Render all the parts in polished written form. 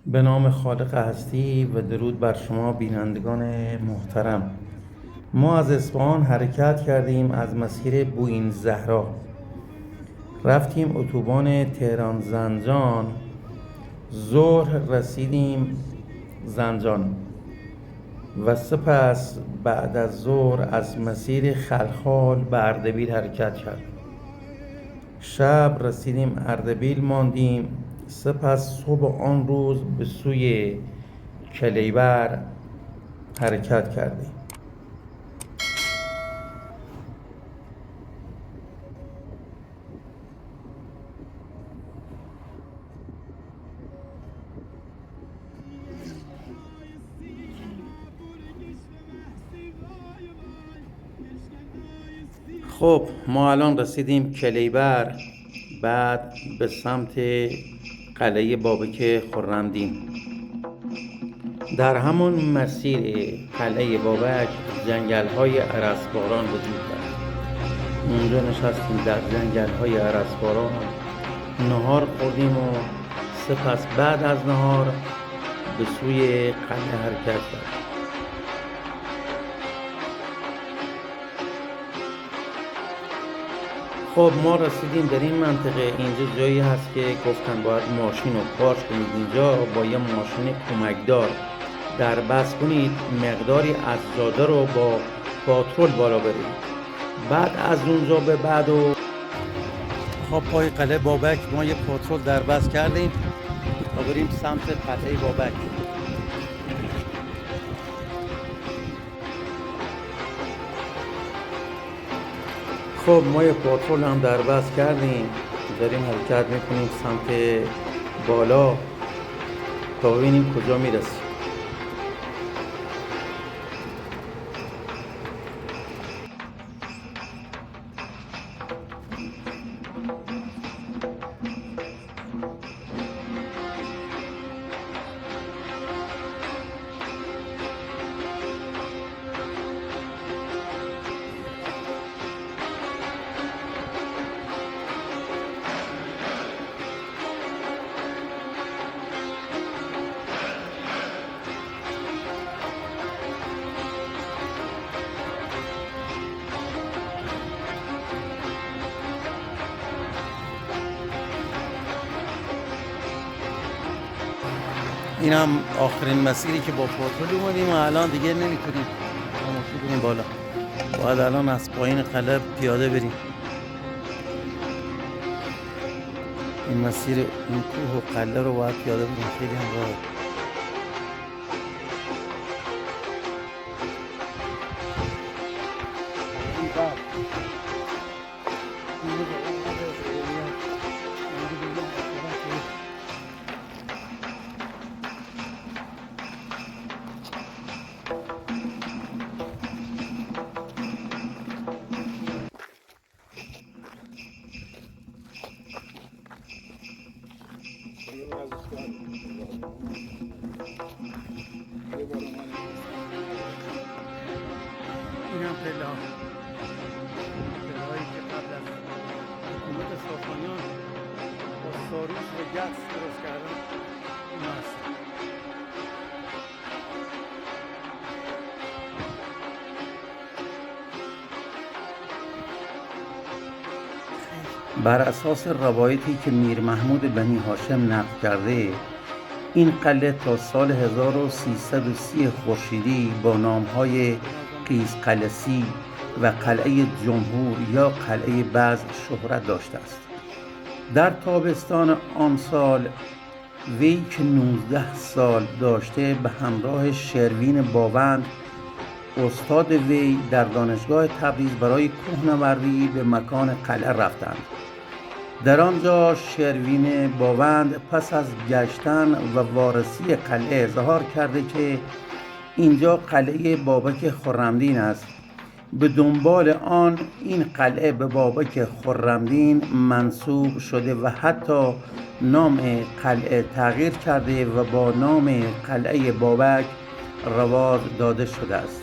به نام خالق هستی و درود بر شما بینندگان محترم. ما از اصفهان حرکت کردیم از مسیر بوئین زهرا، رفتیم اتوبان تهران زنجان. ظهر رسیدیم زنجان و سپس بعد از ظهر از مسیر خلخال به اردبیل حرکت کردیم. شب رسیدیم اردبیل ماندیم، سپس صبح آن روز به سوی کلیبر حرکت کردیم. خب ما الان رسیدیم کلیبر، بعد به سمت قلعه بابک خرمدین. در همون مسیر قلعه بابک جنگل‌های ارسباران وجود دارد. اونجا نشستیم در جنگل‌های ارسباران، نهار خوردیم و سپس بعد از نهار به سوی قلعه حرکت کردیم. خب ما رسیدیم در این منطقه. اینجا جایی هست که گفتن باید ماشین رو پارک کنید اینجا، با یه ماشین کمکدار در بس کنید، مقداری از جاده رو با پاترول بالا برید. بعد از اونجا به بعد و خب پای قلعه بابک ما یه پاترول در بس کردیم تا بریم سمت قلعه بابک. خب ما یه پاترول هم در بس کردیم، داریم حرکت میکنیم سمت بالا تا ببینیم کجا میرسیم. این هم آخرین مسیری که با پاترول اومدیم و الان دیگه نمیتونیم بریم بالا، باید الان از پایین قلعه پیاده بریم. این مسیر این کوه و قلعه رو باید پیاده بریم، خیلی هم راحت. این هم پله‌هایی که قبل از حکومت ساسانیان با ساروس و گس درست کردن این هست. بر اساس روایتی که میر محمود بنی هاشم نقل کرده، این قلعه تا سال 1330 خورشیدی با نام‌های قیزقلسی و قلعه جمهور یا قلعه بزم شهرت داشته است. در تابستان آن سال وی که 19 سال داشته به همراه شروین باوند استاد وی در دانشگاه تبریز برای کوهنوردی به مکان قلعه رفتند. در آنجا شروین باوند پس از گشتن و وارسی قلعه اظهار کرده که اینجا قلعه بابک خرمدین است. به دنبال آن این قلعه به بابک خرمدین منسوب شده و حتی نام قلعه تغییر کرده و با نام قلعه بابک رواج داده شده است.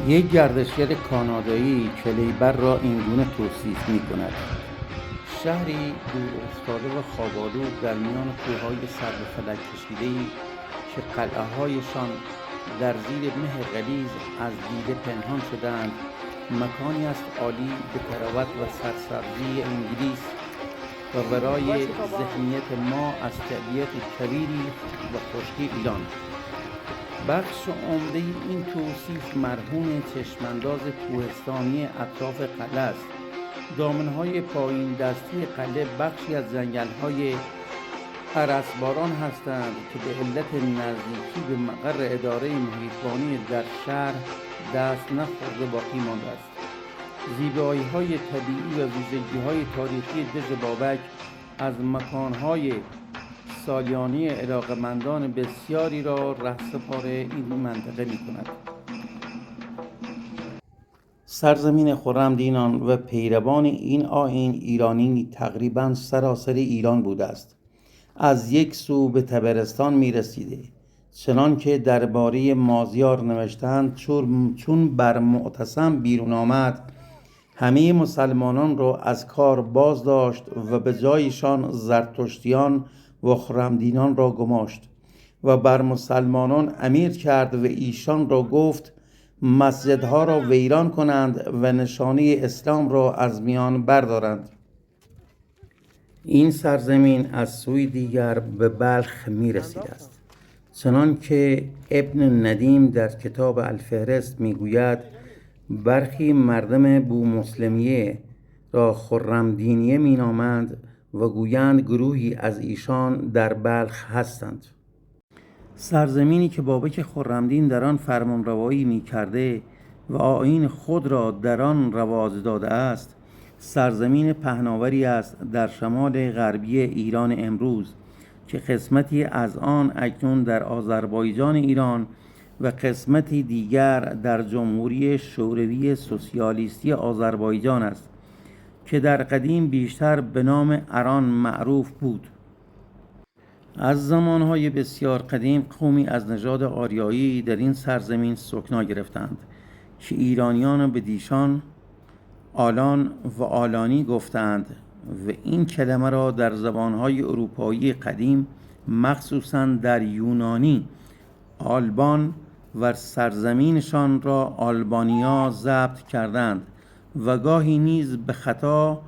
یک گردشگر کانادایی کلیبر را اینگونه توصیف می کند: شهری دور افتاده و خواب‌آلود در میان کوههای سر به فلک کشیده‌ای که قلعه‌هایشان در زیر مه غلیظ از دیده پنهان شده‌اند، مکانی است عالی به طراوت و سرسبزی انگلیس و برای ذهنیت ما از طبیعت کبیری و خشکی ایران. بخش عمده این توصیف مرهون چشمانداز کوهستانی اطراف قلعه است. دامنهای پایین دستی قلعه بخشی از جنگل‌های ارسباران هستند که به علت نزدیکی به مقر اداره محیطبانی در شهر دست نخورده باقی مانده است. زیبایی‌های طبیعی و ویژگی‌های تاریخی دژ بابک از مکان‌های سالیانه علاقه‌مندان بسیاری را رهسپار این منطقه می‌کند. سرزمین خرمدینان و پیروان این آیین ایرانی تقریباً سراسر ایران بوده است. از یک سو به طبرستان می‌رسیده، چنان که درباره مازیار نوشتند چون بر معتصم بیرون آمد همه مسلمانان را از کار باز داشت و به جایشان زرتشتیان و خرمدینان را گماشت و بر مسلمانان امیر کرد و ایشان را گفت مسجدها را ویران کنند و نشانه اسلام را از میان بردارند. این سرزمین از سوی دیگر به بلخ می رسیده است، چنان که ابن ندیم در کتاب الفهرست می گوید برخی مردم بومسلمیه را خرمدینیه می نامند و گویند گروهی از ایشان در بلخ هستند. سرزمینی که بابک خرمدین در آن فرمانروایی می کرده و آیین خود را در آن رواج داده است، سرزمین پهناوری است در شمال غربی ایران امروز که قسمتی از آن اکنون در آذربایجان ایران و قسمتی دیگر در جمهوری شوروی سوسیالیستی آذربایجان است که در قدیم بیشتر به نام اران معروف بود. از زمانهای بسیار قدیم قومی از نژاد آریایی در این سرزمین سکنا گرفتند که ایرانیان به دیشان آلان و آلانی گفتند و این کلمه را در زبانهای اروپایی قدیم مخصوصاً در یونانی آلبان و سرزمینشان را آلبانیا ضبط کردند و گاهی نیز به خطا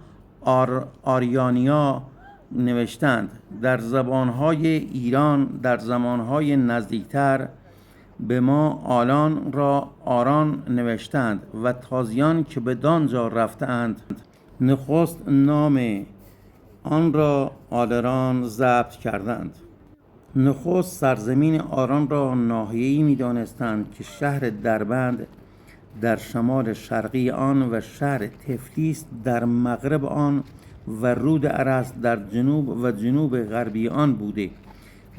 آریانیا نوشتند. در زبانهای ایران در زمانهای نزدیکتر به ما آلان را آران نوشتند و تازیان که به دانجا رفتند نخست نام آن را آلران ضبط کردند. نخست سرزمین آران را ناحیه‌ای می‌دانستند که شهر دربند در شمال شرقی آن و شهر تفلیس در مغرب آن و رود ارس در جنوب و جنوب غربی آن بوده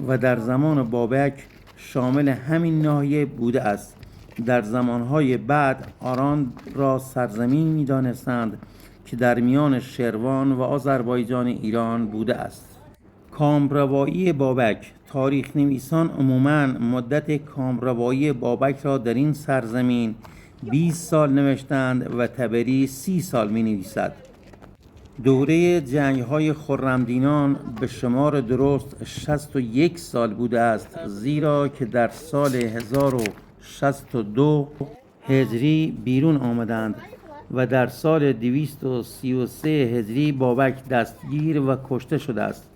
و در زمان بابک شامل همین ناحیه بوده است. در زمانهای بعد آران را سرزمین می‌دانستند که در میان شروان و آذربایجان ایران بوده است. کامروایی بابک. تاریخ نویسان عموماً مدت کامروایی بابک را در این سرزمین 20 سال نوشتند و طبری 30 سال می نویسد. دوره جنگ‌های خرمدینان به شمار درست 61 سال بوده است، زیرا که در سال 1062 هجری بیرون آمدند و در سال 233 هجری بابک دستگیر و کشته شده است.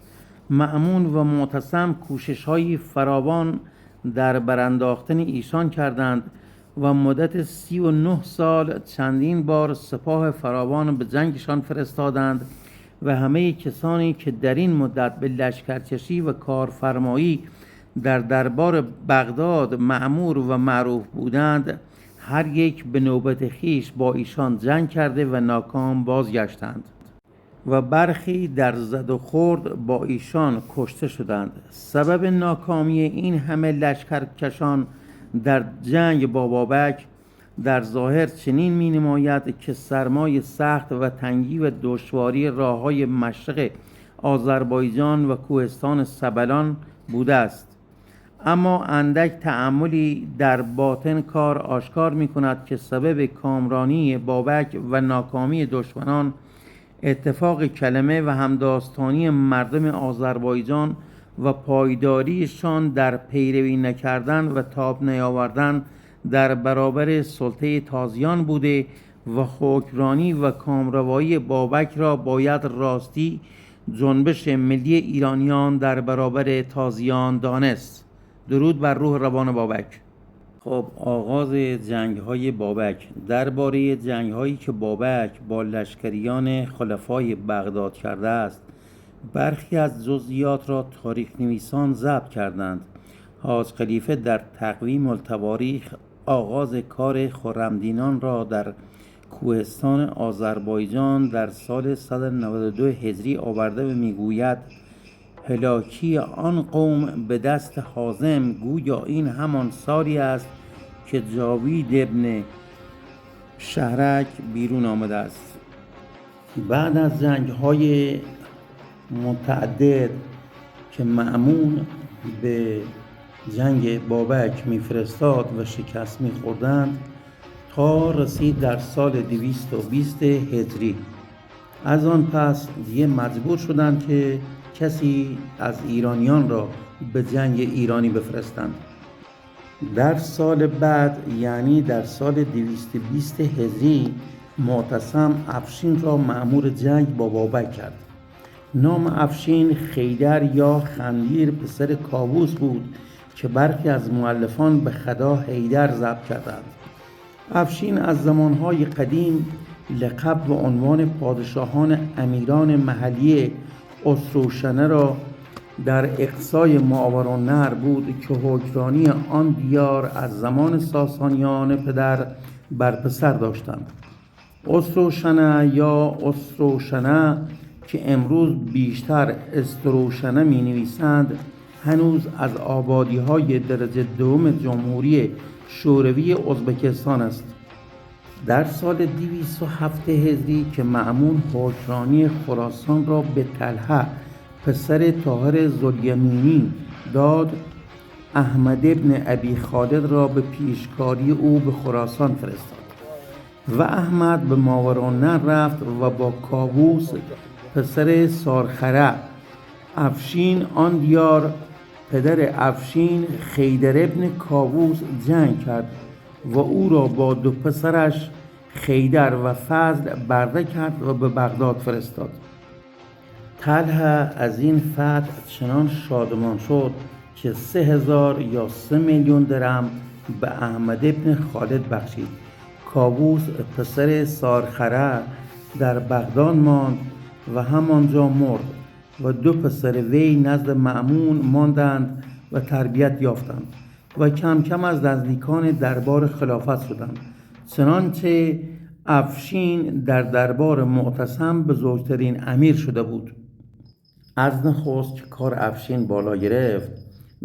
مأمون و معتصم کوشش‌های فراوان در برانداختن ایشان کردند و مدت 39 سال چندین بار سپاه فراوان به جنگشان فرستادند و همه کسانی که در این مدت به لشکرکشی و کارفرمایی در دربار بغداد مأمور و معروف بودند هر یک به نوبت خیش با ایشان جنگ کرده و ناکام بازگشتند و برخی در زد و خورد با ایشان کشته شدند. سبب ناکامی این همه لشکرکشان در جنگ با بابک در ظاهر چنین می نماید که سرمای سخت و تنگی و دشواری راه‌های مشرق آذربایجان و کوهستان سبلان بوده است. اما اندک تأملی در باطن کار آشکار می کند که سبب کامرانی بابک و ناکامی دشمنان اتفاق کلمه و همداستانی مردم آذربایجان و پایداریشان در پیروی نکردن و تاب نیاوردن در برابر سلطه تازیان بوده و حکمرانی و کامروایی بابک را باید راستی جنبش ملی ایرانیان در برابر تازیان دانست. درود بر روح روان بابک. خب، آغاز جنگ‌های بابک. درباره جنگ‌هایی که بابک با لشکریان خلفای بغداد کرده است، برخی از جزئیات را تاریخ نویسان ضبط کردند. حاج خلیفه در تقویم التواریخ آغاز کار خرمدینان را در کوهستان آذربایجان در سال 192 هجری آورده و میگوید هلاکی آن قوم به دست حازم گویا این همان سالی است که جاوید ابن شهرک بیرون آمده است. بعد از جنگ‌های متعدد که مأمون به جنگ بابک میفرستاد و شکست میخوردند تا رسید در سال 220 هجری. از آن پس دیگه مجبور شدند که کسی از ایرانیان را به جنگ ایرانی بفرستند. در سال بعد یعنی در سال 220 هجری معتصم افشین را مأمور جنگ با بابک کرد. نام افشین خیدر یا خنویر پسر کاووس بود که برخی از مؤلفان به خدا حیدر ضبط کردند. افشین از زمانهای قدیم لقب و عنوان پادشاهان امیران محلی اسروشنه را در اقصای ماوراءالنهر بود که حکمرانی آن دیار از زمان ساسانیان پدر بر پسر داشتند. اسروشنه یا اسروشنه که امروز بیشتر استروشنه می نویسند هنوز از آبادی‌های درجه دوم جمهوری شوروی ازبکستان است. در سال 207 هجری که مأمون حکمرانی خراسان را به طلحه پسر طاهر ذوالیمینی داد، احمد ابن ابی خالد را به پیشکاری او به خراسان فرستاد و احمد به ماوراءالنهر رفت و با کاووس پسر سارخره افشین آن دیار پدر افشین خیدر ابن کاووس جنگ کرد و او را با دو پسرش خیدر و فضل برده کرد و به بغداد فرستاد. طلحه از این فتح چنان شادمان شد که 3000 یا 3 میلیون درم به احمد ابن خالد بخشید. کاووس پسر سارخره در بغداد ماند و همانجا مرد و دو پسر وی نزد مأمون ماندند و تربیت یافتند و کم کم از نزدیکان دربار خلافت شدند. چنانچه افشین در دربار معتصم بزرگترین امیر شده بود. از نخست که کار افشین بالا گرفت،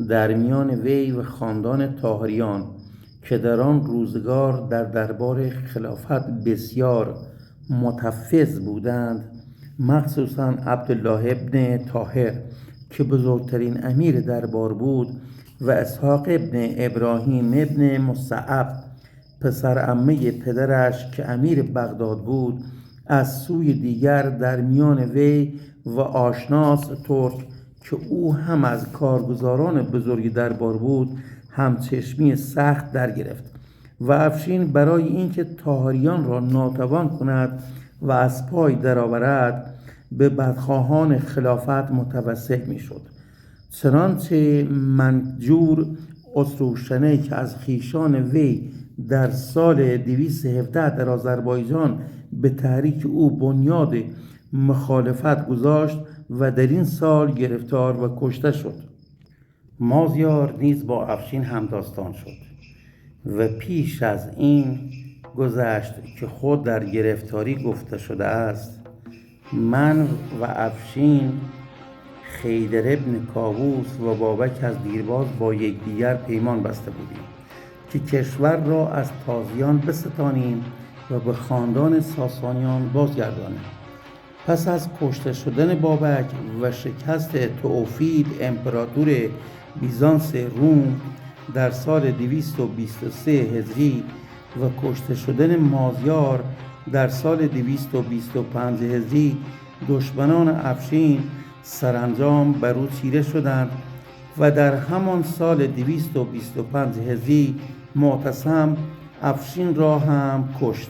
در میان وی و خاندان طاهریان که در آن روزگار در دربار خلافت بسیار متفض بودند، مخصوصاً عبدالله ابن طاهر که بزرگترین امیر دربار بود و اسحاق ابن ابراهیم ابن مصعب پسر عمه پدرش که امیر بغداد بود، از سوی دیگر در میان وی و آشناس ترک که او هم از کارگزاران بزرگ دربار بود همچشمی سخت در گرفت و افشین برای اینکه طاهریان را ناتوان کند و از پای درآورد به بدخواهان خلافت متوسل میشد. چنانچه منجور اسروشنه که از خیشان وی در سال 217 در آذربایجان به تحریک او بنیاد مخالفت گذاشت و در این سال گرفتار و کشته شد. مازیار نیز با افشین همداستان شد و پیش از این گذشت که خود در گرفتاری گفته شده است: من و افشین خیدر ابن کاووس و بابک از دیرباز با یکدیگر پیمان بسته بودیم که کشور را از تازیان بستانیم و به خاندان ساسانیان بازگردانیم. پس از کشته شدن بابک و شکست توفیل امپراتور بیزانس روم در سال 223 هجری و کشته شدن مازیار در سال 225 هجری دشمنان افشین سرانجام بر او چیره شدند و در همان سال 225 هجری معتصم افشین را هم کشت.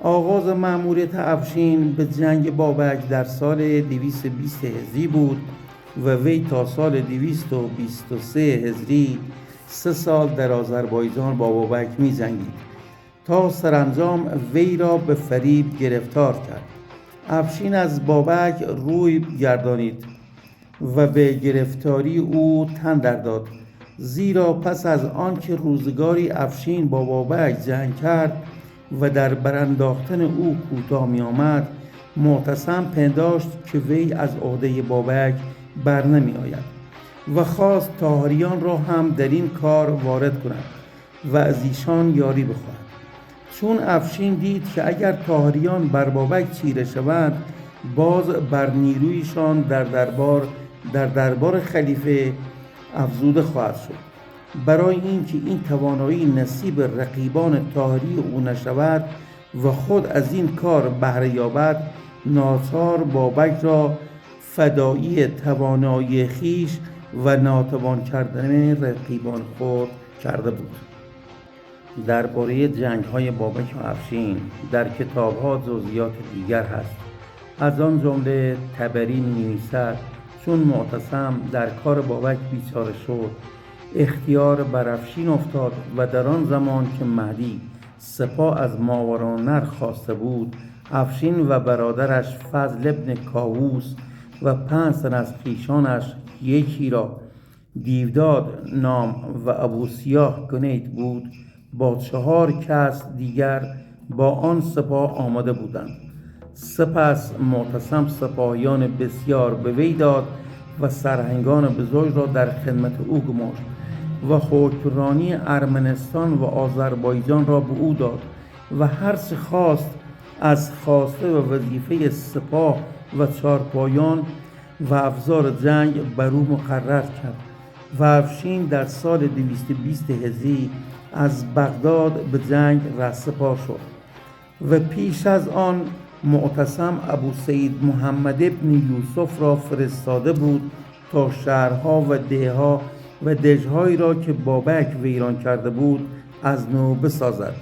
آغاز مأموریت افشین به جنگ بابک در سال 220 هجری بود و وی تا سال 223 هجری 3 سال در آذربایجان با بابک می جنگید تا سرانجام وی را به فریب گرفتار کرد. افشین از بابک روی گردانید و به گرفتاری او تن در داد، زیرا پس از آنکه روزگاری افشین با بابک جنگ کرد و در برانداختن او کوتاه می آمد، معتصم پنداشت که وی از عهده بابک بر نمی آید و خواست طاهریان را هم در این کار وارد کند و از ایشان یاری بخواهد. چون افشین دید که اگر طاهریان بر بابک چیره شوند، باز بر نیرویشان در دربار خلیفه افزوده خواهد شد. برای اینکه این توانایی نصیب رقیبان طاهری او نشود و خود از این کار بهره یابد، ناچار بابک را فدایی توانایی خویش و ناتوان کردن رقیبان خود کرده بود. درباره جنگ‌های بابک و افشین در کتاب‌ها جزئیات دیگر هست. از آن جمله طبری می‌نویسد چون معتصم در کار بابک بیچاره شد، اختیار بر افشین افتاد و در آن زمان که مهدی سپاه از ماورالنهر خواسته بود، افشین و برادرش فضل ابن کاووس و 5 تن از خویشانش، یکی را دیوداد نام و ابو سیاه گنید بود، با 4 کس دیگر با آن سپاه آمده بودند. سپس معتصم سپاهیان بسیار به وی داد و سرهنگان بزرگ را در خدمت او گماشت و حکمرانی ارمنستان و آذربایجان را به او داد و هر چه خواست از خواسته و وظیفه سپاه و چارپایان و افزار جنگ بر او مقرر کرد و افشین در سال 220 هجری از بغداد به جنگ رهسپار شد و پیش از آن معتصم ابو سعید محمد ابن یوسف را فرستاده بود تا شهرها و دهها و دژهایی را که بابک ویران کرده بود از نو بسازد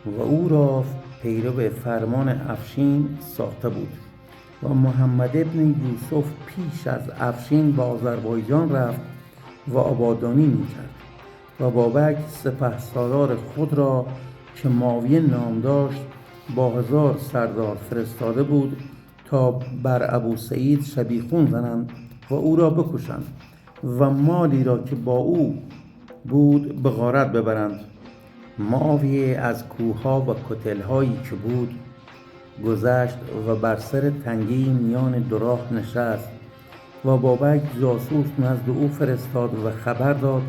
و او را پیرو فرمان افشین ساخته بود. و محمد ابن یوسف پیش از افشین به آذربایجان رفت و آبادانی می‌کرد و بابک سپهسالار خود را که ماویه نام داشت با 1000 سردار فرستاده بود تا بر ابو سعید شبیخون زنند و او را بکشند و مالی را که با او بود به غارت ببرند. معاویه از کوه‌ها و کتل‌هایی که بود گذشت و بر سر تنگه‌ای میان 2 راه نشست و بابک جاسوس نزد او فرستاد و خبر داد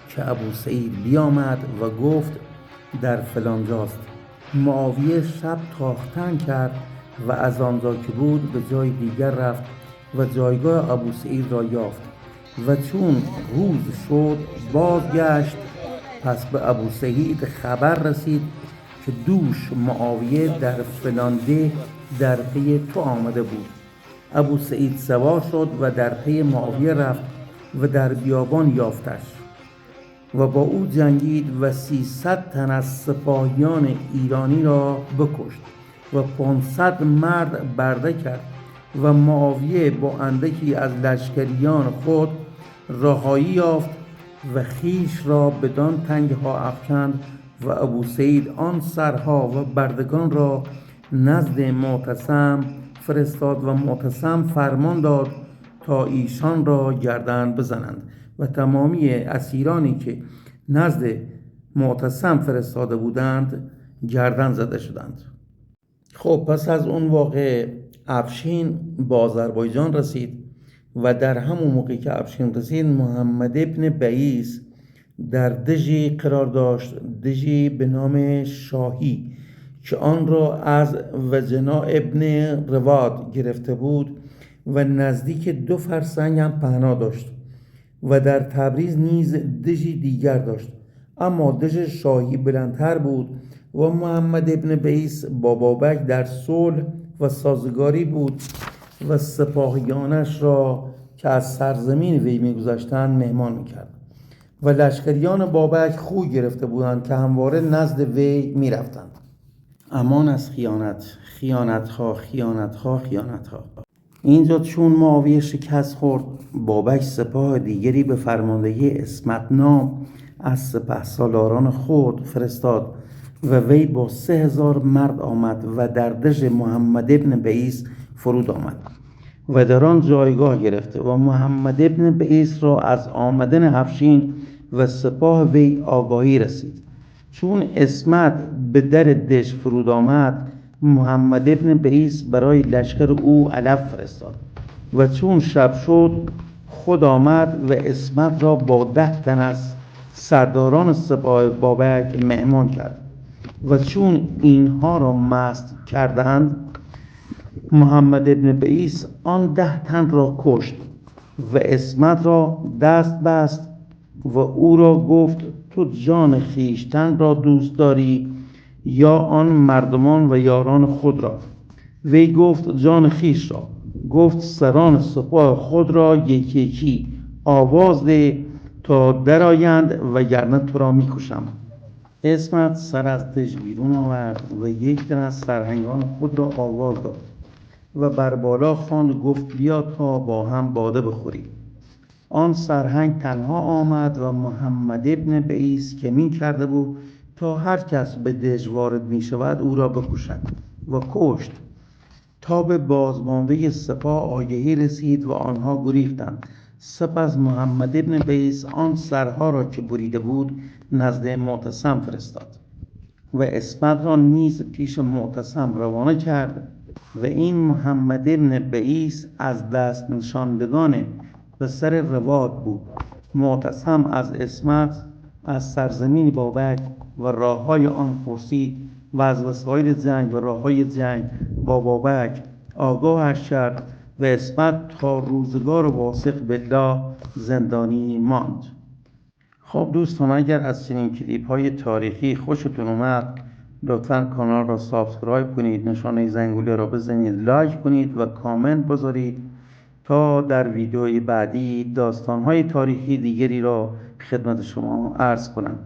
که ابو سعید بیامد و گفت در فلانجاست. معاویه شب تاختن کرد و از آنجا که بود به جای دیگر رفت و جایگاه ابو سعید را یافت و چون روز شد بازگشت. پس به ابو سعید خبر رسید که دوش معاویه در فلانده در پی تو آمده بود. ابو سعید سوار شد و در پی معاویه رفت و در بیابان یافتش و با او جنگید و 300 تن از سپاهیان ایرانی را بکشت و 500 مرد برده کرد و معاویه با اندکی از لشکریان خود رهایی یافت و خویش را بدان تنگها افکند و ابو سعید آن سرها و بردگان را نزد معتصم فرستاد و معتصم فرمان داد تا ایشان را گردن بزنند و تمامی اسیرانی که نزد معتصم فرستاده بودند گردن زده شدند. خب پس از اون واقع افشین به آذربایجان رسید و در همون موقعی که افشین رسید محمد ابن بعیس در دژی قرار داشت، دژی به نام شاهی که آن را از وجنا ابن رواد گرفته بود و نزدیک 2 فرسنگ هم پهنا داشت و در تبریز نیز دژی دیگر داشت، اما دژ شاهی بلندتر بود و محمد ابن بعیس با بابک در صلح و سازگاری بود و سپاهیانش را که از سرزمین وی میگذشتند مهمان میکرد و لشکریان بابک خوی گرفته بودند که همواره نزد وی میرفتند. امان از خیانتها. اینجا چون معاویه شکست خورد، بابک سپاه دیگری به فرماندهی اسمت نام از سپهسالاران خود فرستاد و وی با 3000 مرد آمد و در دژ محمد ابن بعیس فرود آمد و در آن جایگاه گرفته و محمد ابن بعیس را از آمدن افشین و سپاه وی آگاهی رسید. چون اسمت به در دژ فرود آمد، محمد ابن بعیس برای لشکر او علف فرستاد و چون شب شد خود آمد و اسمت را با 10 تن از سرداران سپاه بابک مهمان کرد و چون اینها را مست کردند، محمد ابن بعیس آن 10 تن را کشت و اسمت را دست بست و او را گفت تو جان خویشتن را دوست داری یا آن مردمان و یاران خود را؟ وی گفت جان خویش را. گفت سران سپاه خود را یکی یکی آواز ده تا درآیند وگرنه تو را میکشم. اسمت سر از دژ بیرون آورد و یک تن از سرهنگان خود را آواز داد و بر بالا خواند گفت بیا تا با هم باده بخوریم. آن سرهنگ تنها آمد و محمد ابن بعیس کمین کرده بود تا هر کس به دژ وارد می شود او را بکشد و کشت تا به بازمانده سپاه آگهی رسید و آنها گریختند. سپس محمد ابن بعیس آن سرها را که بریده بود نزد معتصم فرستاد و اسمت را نیز پیش معتصم روانه کرد و این محمد ابن بعیس از دست نشاندگان پسر رواد بود. معتصم از اسمت از سرزمین بابک و راههای آن پرسید و از وسایل جنگ و راههای جنگ با بابک آگاهش کرد و اسمت تا روزگار واثق بالله زندانی ماند. خب دوستان، اگر از چنین کلیپ های تاریخی خوشتون اومد لطفاً کانال را سابسکرایب کنید، نشانه زنگوله را بزنید، لایک کنید و کامنت بذارید تا در ویدیوی بعدی داستان های تاریخی دیگری را خدمت شما عرض کنم.